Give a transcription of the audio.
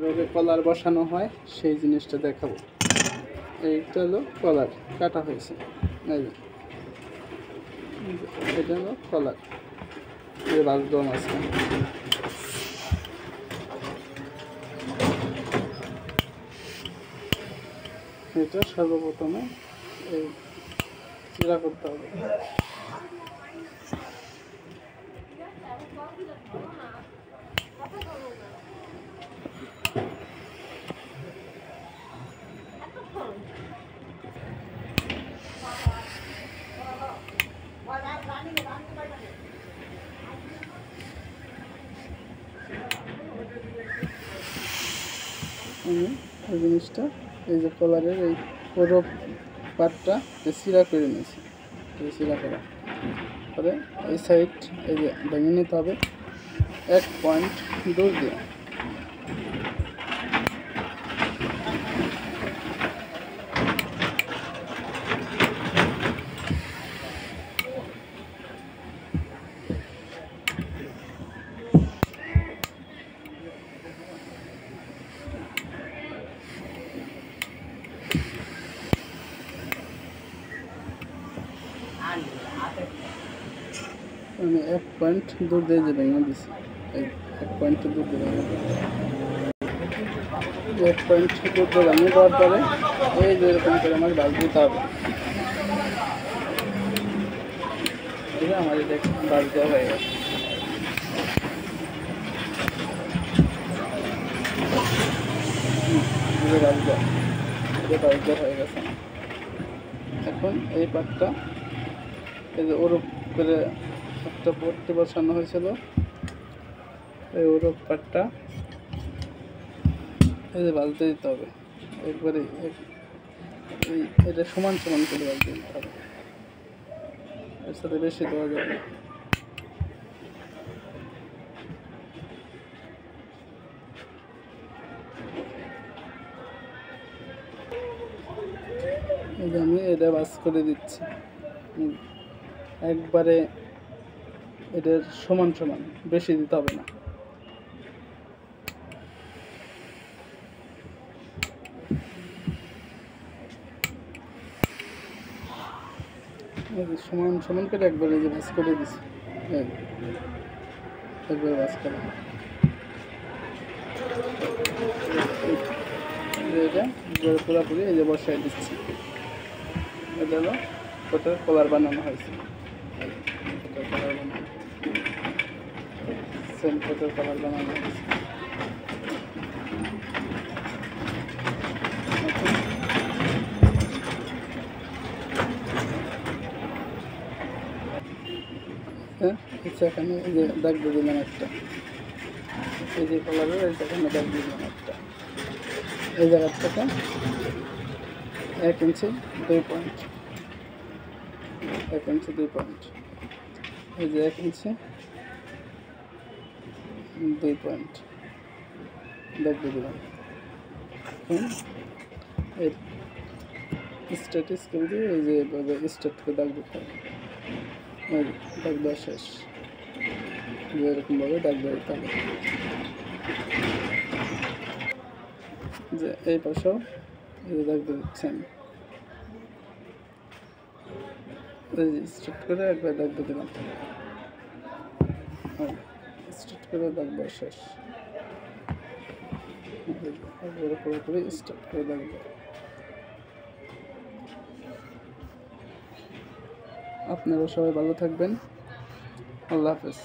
কীভাবে কলার বসানো হয় সেই জিনিসটা দেখাবো। এইটা হলো কলার কাটা হয়েছে, এটা হলো কলার, এই বাঁধবো মাঝখানে। এটা সর্বপ্রথমে এই চিরা করতে হবে। আমি এই জিনিসটা, এই যে কলারের এই পুরো পাটটা চিরা করে নিয়েছি, এই চিরা করা পরে এই সাইড এই যে ভেঙে নিতে হবে 1 পয়েন্ট দূর দিয়ে। আমি 1 পয়েন্ট দূর দিয়ে যে ভেঙে দিছি, এই 1 পয়েন্ট দূর দিয়ে ভেঙে 1 পয়েন্ট দূর দিয়ে ভেঙে দেওয়ার পরে এই যে এরকম করে আমাকে বাজ দিতে হবে। ঠিক আছে, আমার এটা বাজ দেওয়া হয়ে গেছে। বাজ দেওয়া হয়ে গেছে। এখন এই পাটটা এই যে ওরূপ করে একটা পট্টি বসানো হয়েছিল, এই ওরূপ পাটটা এই যে বালতে দিতে হবে একবারে, এটা সমান সমান করে বালতে দিতে হবে, এর সাথে বেশি দেওয়া যাবে না। এই যে আমি এটা বাস করে দিচ্ছি একবারে, এটার সমান সমান, বেশি দিতে হবে না। সমান সমান করে একবারে যে ভাঁজ করে দিচ্ছি, একবারে ভাঁজ করে এটা পুরোপুরি এই যে বসাই দিচ্ছি। এটা হলো ওটার কলার বানানো হয়েছে, সেম ফটোর কালার বানানো হয়েছে। এখানে এই যে দাগ দিয়ে দিলাম একটা, এই যে কলারের এখানে দাগ দিয়ে দিলাম একটা, এই জায়গার থেকে 1 ইঞ্চি 2 পয়েন্ট, 1 ইঞ্চি 2 পয়েন্ট, এই যে 1 ইঞ্চি 2 পয়েন্ট দাগ দিয়ে দিলাম। এই স্ট্রেট স্কেল দিয়ে এই যে স্ট্রেট করে দাগ দিতে হবে, দাগ দেওয়া শেষ। এরকমভাবে দাগ দেওয়া দিতে হবে। যে এই পাশেও এই দাগ দিয়ে দিচ্ছি আমি, স্ট্রেট করে একবার দাগ দিয়ে দিলাম, স্ট্রেট করে দাগ দেওয়া শেষ। পুরোপুরি স্ট্রেট করে দাগ দেওয়া। আপনারা সবাই ভালো থাকবেন। আল্লাহ হাফেজ।